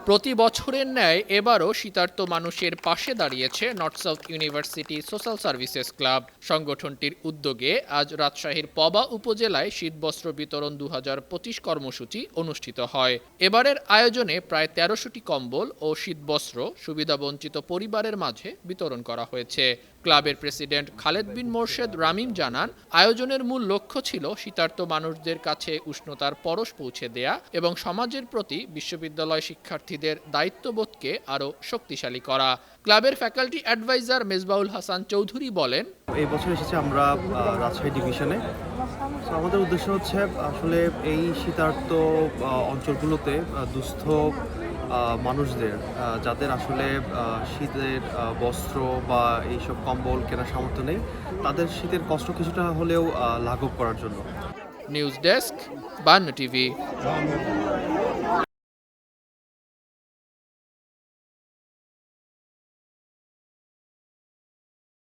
প্রতি বছরের ন্যায় এবারও শীতার্ত মানুষের পাশে দাঁড়িয়েছে north south university social services club. সংগঠনটির উদ্যোগে আজ রাজশাহীর পবা উপজেলায় শীতবস্ত্র বিতরণ 2025 কর্মসূচি অনুষ্ঠিত হয়। এবারের আয়োজনে প্রায় 1300টি কম্বল ও শীতবস্ত্র সুবিধাবঞ্চিত পরিবারের মাঝে বিতরণ করা হয়েছে। ক্লাবের প্রেসিডেন্ট খালেদ বিন মোর্শেদ রামিম জানান, আয়োজনের মূল লক্ষ্য ছিল শীতার্ত মানুষদের কাছে উষ্ণতার পরশ পৌঁছে দেয়া এবং সমাজের প্রতি বিশ্ববিদ্যালয় শিক্ষার্থীদের দায়িত্ববোধকে আরও শক্তিশালী করা। ক্লাবের ফ্যাকাল্টি অ্যাডভাইজার মেজবাউল হাসান চৌধুরী বলেন, এই বছর এসেছে আমরা রাজশাহী ডিভিশনে। আমাদের উদ্দেশ্য হচ্ছে আসলে এই শীতার্ত অঞ্চলগুলোতে দুস্থ মানুষদের, যাদের আসলে শীতের বস্ত্র বা এইসব কম্বল কেনার সামর্থ্য নেই, তাদের শীতের কষ্ট কিছুটা হলেও লাঘব করার জন্য। নিউজ ডেস্ক, বান্ন টিভি।